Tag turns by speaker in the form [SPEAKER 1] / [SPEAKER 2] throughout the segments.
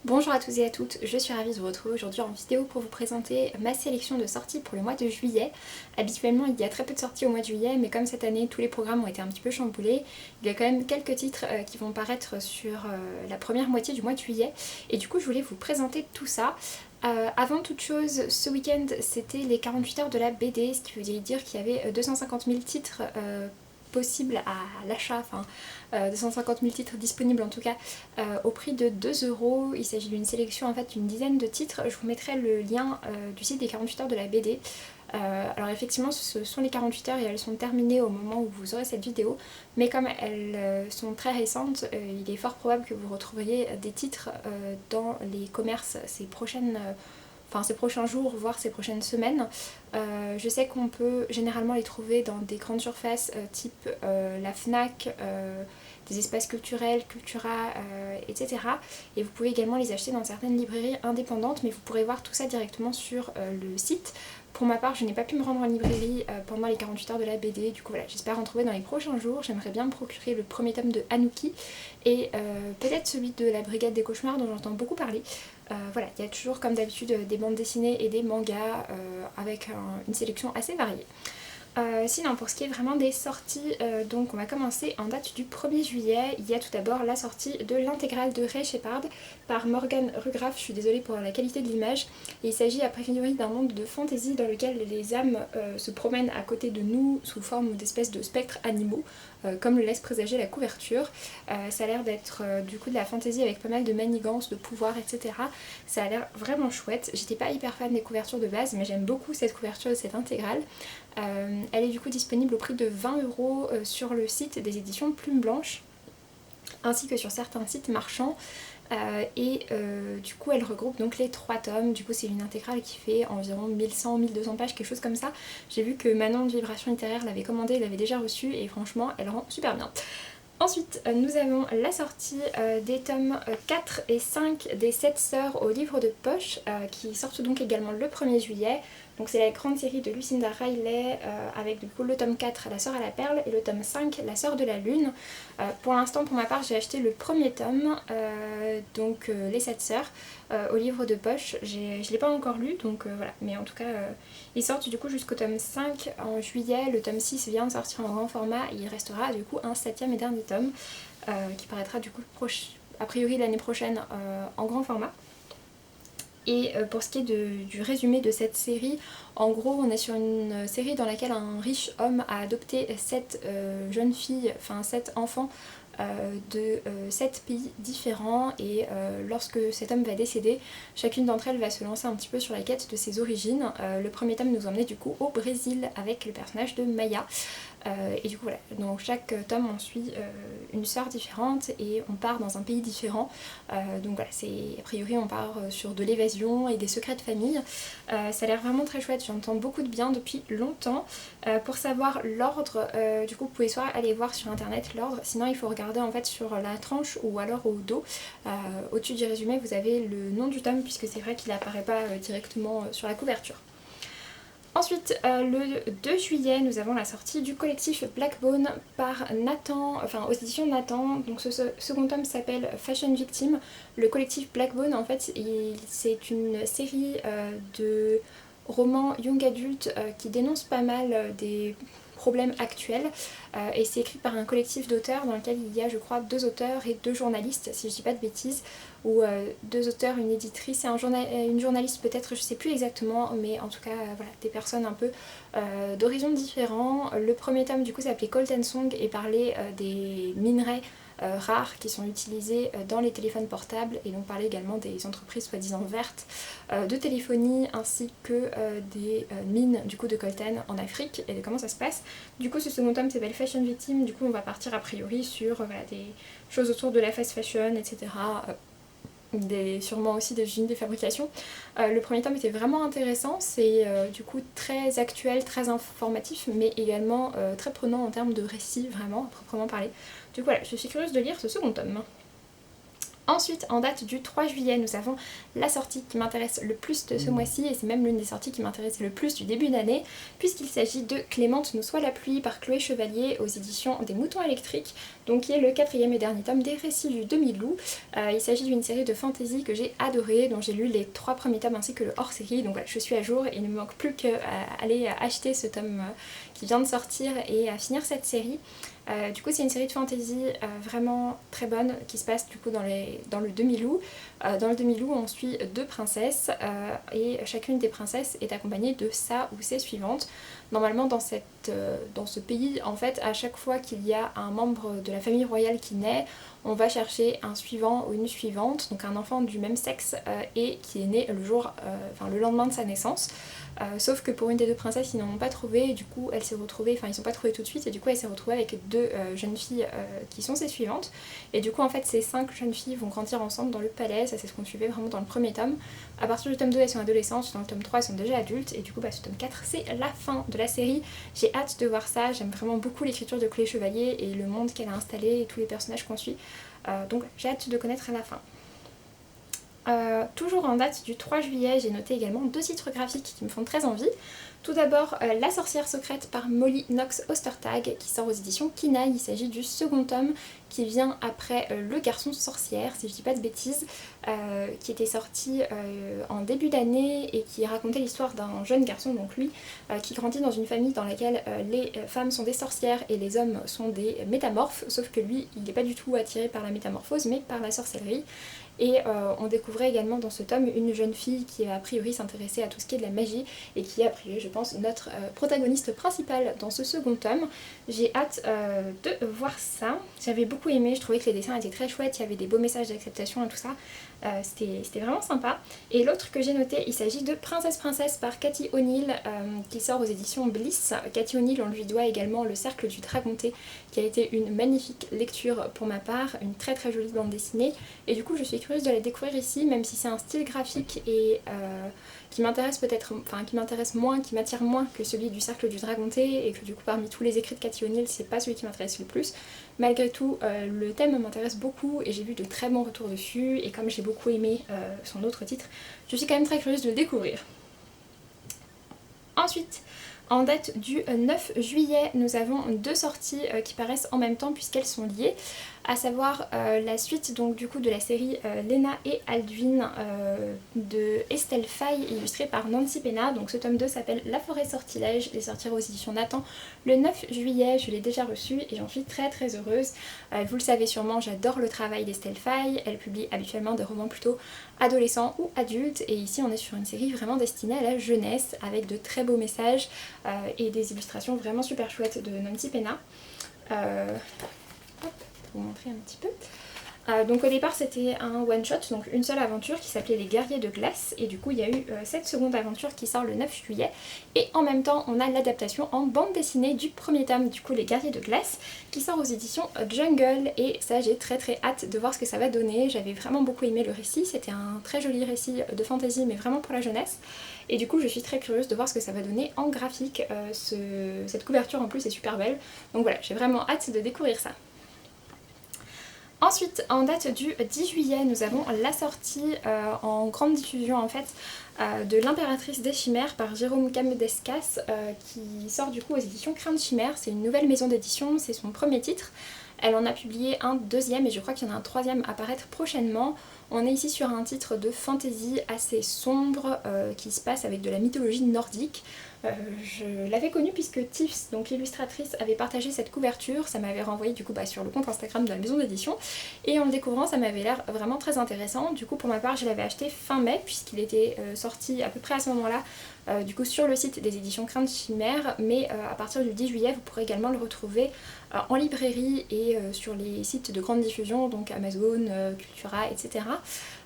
[SPEAKER 1] Bonjour à tous et à toutes, je suis ravie de vous retrouver aujourd'hui en vidéo pour vous présenter ma sélection de sorties pour le mois de juillet. Habituellement il y a très peu de sorties au mois de juillet, mais comme cette année tous les programmes ont été un petit peu chamboulés, il y a quand même quelques titres qui vont paraître sur la première moitié du mois de juillet, et du coup je voulais vous présenter tout ça. Avant toute chose, ce week-end c'était les 48 heures de la BD, ce qui veut dire qu'il y avait 250 000 titres possible à l'achat, enfin 250 000 titres disponibles en tout cas, au prix de 2 euros. Il s'agit d'une sélection en fait d'une dizaine de titres. Je vous mettrai le lien du site des 48 heures de la BD. Alors effectivement ce sont les 48 heures et elles sont terminées au moment où vous aurez cette vidéo, mais comme elles sont très récentes, il est fort probable que vous retrouveriez des titres dans les commerces ces prochains jours, voire ces prochaines semaines. Je sais qu'on peut généralement les trouver dans des grandes surfaces type la FNAC, des espaces culturels, Cultura, etc. Et vous pouvez également les acheter dans certaines librairies indépendantes, mais vous pourrez voir tout ça directement sur le site. Pour ma part, je n'ai pas pu me rendre en librairie pendant les 48 heures de la BD, du coup voilà, j'espère en trouver dans les prochains jours. J'aimerais bien me procurer le premier tome de Hanuki et peut-être celui de la Brigade des Cauchemars dont j'entends beaucoup parler. Voilà, il y a toujours comme d'habitude des bandes dessinées et des mangas avec une sélection assez variée. Sinon, pour ce qui est vraiment des sorties, donc on va commencer en date du 1er juillet. Il y a tout d'abord la sortie de l'intégrale de Ray Shepard par Morgan Rugraff. Je suis désolée pour la qualité de l'image. Et il s'agit a priori d'un monde de fantasy dans lequel les âmes se promènent à côté de nous sous forme d'espèces de spectres animaux, comme le laisse présager la couverture. Ça a l'air d'être du coup de la fantasy avec pas mal de manigances, de pouvoirs, etc. Ça a l'air vraiment chouette. J'étais pas hyper fan des couvertures de base, mais j'aime beaucoup cette couverture de cette intégrale. Elle est du coup disponible au prix de 20 euros sur le site des éditions Plume Blanche, ainsi que sur certains sites marchands. Du coup elle regroupe donc les 3 tomes. Du coup c'est une intégrale qui fait environ 1100-1200 pages, quelque chose comme ça. J'ai vu que Manon de Vibration Littéraire l'avait commandée, l'avait déjà reçue, et franchement elle rend super bien. Ensuite, nous avons la sortie des tomes 4 et 5 des 7 sœurs au livre de poche, qui sortent donc également le 1er juillet. Donc c'est la grande série de Lucinda Riley, avec du coup le tome 4, La sœur à la perle, et le tome 5, La sœur de la lune. Pour l'instant, pour ma part, j'ai acheté le premier tome, donc les 7 sœurs, au livre de poche. Je ne l'ai pas encore lu, donc voilà. Mais en tout cas, ils sortent du coup jusqu'au tome 5 en juillet. Le tome 6 vient de sortir en grand format, et il restera du coup un 7e et dernier tome, qui paraîtra du coup a priori l'année prochaine en grand format. Et pour ce qui est du résumé de cette série, en gros on est sur une série dans laquelle un riche homme a adopté 7 jeunes filles, enfin 7 enfants de 7 pays différents, et lorsque cet homme va décéder, chacune d'entre elles va se lancer un petit peu sur la quête de ses origines. Le premier tome nous emmenait du coup au Brésil avec le personnage de Maya. Et du coup voilà, dans chaque tome on suit une sœur différente et on part dans un pays différent. Donc voilà, a priori on part sur de l'évasion et des secrets de famille. Ça a l'air vraiment très chouette, j'entends beaucoup de bien depuis longtemps. Pour savoir l'ordre, du coup vous pouvez soit aller voir sur internet l'ordre, sinon il faut regarder en fait sur la tranche ou alors au dos. Au-dessus du résumé vous avez le nom du tome, puisque c'est vrai qu'il apparaît pas directement sur la couverture. Ensuite, le 2 juillet, nous avons la sortie du collectif Blackbone par Nathan, enfin aux éditions Nathan. Donc ce second tome s'appelle Fashion Victim. Le collectif Blackbone, en fait, c'est une série de romans young adultes qui dénoncent pas mal des problèmes actuels, et c'est écrit par un collectif d'auteurs dans lequel il y a, je crois, 2 auteurs et 2 journalistes, si je dis pas de bêtises, ou 2 auteurs, une éditrice et une journaliste peut-être, je sais plus exactement, mais en tout cas voilà, des personnes un peu d'horizons différents. Le premier tome du coup s'appelait Coltan Song et parlait des minerais rares qui sont utilisés dans les téléphones portables, et donc parler également des entreprises soi-disant vertes de téléphonie, ainsi que des mines du coup de coltan en Afrique et de comment ça se passe. Du coup ce second tome s'appelle Fashion Victim. Du coup on va partir a priori sur voilà, des choses autour de la fast fashion, etc. Sûrement aussi des usines de fabrication. Le premier tome était vraiment intéressant, c'est du coup très actuel, très informatif, mais également très prenant en termes de récit, vraiment, à proprement parler. Du coup voilà, je suis curieuse de lire ce second tome. Ensuite, en date du 3 juillet, nous avons la sortie qui m'intéresse le plus de ce mois-ci, et c'est même l'une des sorties qui m'intéresse le plus du début d'année, puisqu'il s'agit de Clémente nous soit la pluie par Chloé Chevalier aux éditions des Moutons électriques, donc qui est le 4e et dernier tome des récits du demi-loup. Il s'agit d'une série de fantasy que j'ai adorée, dont j'ai lu les 3 premiers tomes ainsi que le hors-série, donc voilà, je suis à jour et il ne me manque plus qu'à aller acheter ce tome qui vient de sortir et à finir cette série. Du coup c'est une série de fantasy vraiment très bonne qui se passe du coup dans le demi-loup. Dans le demi-loup on suit 2 princesses et chacune des princesses est accompagnée de sa ou ses suivantes. Normalement dans ce pays en fait à chaque fois qu'il y a un membre de la famille royale qui naît, on va chercher un suivant ou une suivante, donc un enfant du même sexe et qui est né le lendemain de sa naissance. Sauf que pour une des 2 princesses ils n'en ont pas trouvé et du coup elle s'est retrouvée, enfin ils sont pas trouvés tout de suite et du coup elle s'est retrouvée avec 2 jeunes filles qui sont ses suivantes. Et du coup en fait ces 5 jeunes filles vont grandir ensemble dans le palais, ça c'est ce qu'on suivait vraiment dans le premier tome. À partir du tome 2 elles sont adolescentes, dans le tome 3 elles sont déjà adultes et du coup ce tome 4 c'est la fin de la série. J'ai hâte de voir ça, j'aime vraiment beaucoup l'écriture de Chloé Chevalier et le monde qu'elle a installé et tous les personnages qu'on suit. Donc j'ai hâte de connaître à la fin. Toujours en date du 3 juillet, j'ai noté également 2 titres graphiques qui me font très envie. Tout d'abord, La sorcière secrète par Molly Knox Ostertag qui sort aux éditions Kinaï. Il s'agit du second tome qui vient après Le garçon sorcière, si je dis pas de bêtises, qui était sorti en début d'année et qui racontait l'histoire d'un jeune garçon, donc lui, qui grandit dans une famille dans laquelle les femmes sont des sorcières et les hommes sont des métamorphes, sauf que lui, il n'est pas du tout attiré par la métamorphose mais par la sorcellerie. Et on découvrait également dans ce tome une jeune fille qui a priori s'intéressait à tout ce qui est de la magie et qui est a priori je pense notre protagoniste principale dans ce second tome. J'ai hâte de voir ça. J'avais beaucoup aimé, je trouvais que les dessins étaient très chouettes, il y avait des beaux messages d'acceptation et tout ça. C'était vraiment sympa. Et l'autre que j'ai noté, il s'agit de Princesse par Cathy O'Neill qui sort aux éditions Bliss. Cathy O'Neill, on lui doit également Le cercle du dragonté qui a été une magnifique lecture pour ma part, une très très jolie bande dessinée et du coup je suis curieuse de la découvrir ici, même si c'est un style graphique et qui m'intéresse qui m'attire moins que celui du cercle du dragonté et que du coup parmi tous les écrits de Cathy O'Neill c'est pas celui qui m'intéresse le plus. Malgré tout le thème m'intéresse beaucoup et j'ai vu de très bons retours dessus et comme j'ai beaucoup aimé son autre titre, je suis quand même très curieuse de le découvrir. Ensuite, en date du 9 juillet, nous avons 2 sorties qui paraissent en même temps puisqu'elles sont liées, à savoir la suite donc du coup de la série Lena et Alduin de Estelle Faye illustrée par Nancy Pena. Donc ce tome 2 s'appelle La forêt sortilège et sortira aux éditions Nathan le 9 juillet. Je l'ai déjà reçu et j'en suis très très heureuse. Vous le savez sûrement, j'adore le travail d'Estelle Faye. Elle publie habituellement des romans plutôt adolescents ou adultes et ici on est sur une série vraiment destinée à la jeunesse avec de très beaux messages et des illustrations vraiment super chouettes de Nancy Pena. Pour vous montrer un petit peu. Donc au départ c'était un one shot, donc une seule aventure qui s'appelait Les Guerriers de Glace et du coup il y a eu cette seconde aventure qui sort le 9 juillet et en même temps on a l'adaptation en bande dessinée du premier tome du coup Les Guerriers de Glace qui sort aux éditions Jungle et ça j'ai très très hâte de voir ce que ça va donner. J'avais vraiment beaucoup aimé le récit, c'était un très joli récit de fantasy mais vraiment pour la jeunesse et du coup je suis très curieuse de voir ce que ça va donner en graphique. Cette couverture en plus est super belle donc voilà, j'ai vraiment hâte de découvrir ça. Ensuite, en date du 10 juillet, nous avons la sortie en grande diffusion en fait de L'Impératrice des Chimères par Jérôme Camedescas qui sort du coup aux éditions Crainte Chimère. C'est une nouvelle maison d'édition, c'est son premier titre. Elle en a publié un deuxième et je crois qu'il y en a un troisième à paraître prochainement. On est ici sur un titre de fantasy assez sombre qui se passe avec de la mythologie nordique. Je l'avais connue puisque Tiffs, donc l'illustratrice, avait partagé cette couverture, ça m'avait renvoyé du coup sur le compte Instagram de la maison d'édition et en le découvrant ça m'avait l'air vraiment très intéressant. Du coup pour ma part je l'avais acheté fin mai puisqu'il était sorti à peu près à ce moment-là du coup sur le site des éditions Crainte Chimère mais à partir du 10 juillet vous pourrez également le retrouver en librairie et sur les sites de grande diffusion donc Amazon, Cultura, etc.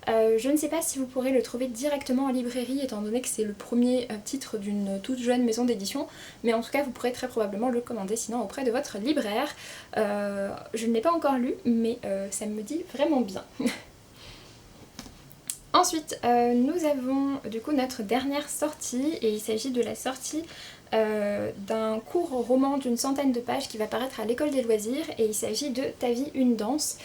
[SPEAKER 1] Je ne sais pas si vous pourrez le trouver directement en librairie étant donné que c'est le premier titre d'une toute jeune maison d'édition mais en tout cas vous pourrez très probablement le commander sinon auprès de votre libraire. Je ne l'ai pas encore lu mais ça me dit vraiment bien. Ensuite nous avons du coup notre dernière sortie et il s'agit de la sortie d'un court roman d'une centaine de pages qui va paraître à l'école des loisirs, et il s'agit de Ta vie une danse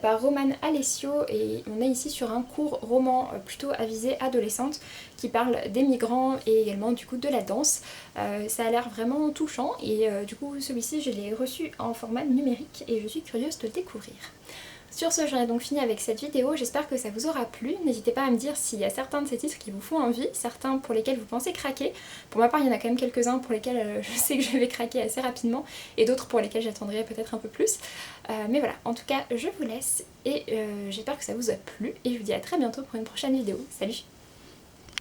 [SPEAKER 1] par Romane Alessio, et on est ici sur un court roman plutôt à visée adolescente qui parle des migrants et également du coup de la danse. Ça a l'air vraiment touchant et du coup celui-ci je l'ai reçu en format numérique et je suis curieuse de le découvrir. Sur ce, j'en ai donc fini avec cette vidéo, j'espère que ça vous aura plu. N'hésitez pas à me dire s'il y a certains de ces titres qui vous font envie, certains pour lesquels vous pensez craquer. Pour ma part, il y en a quand même quelques-uns pour lesquels je sais que je vais craquer assez rapidement, et d'autres pour lesquels j'attendrai peut-être un peu plus. Mais voilà, en tout cas, je vous laisse, et j'espère que ça vous a plu, et je vous dis à très bientôt pour une prochaine vidéo. Salut!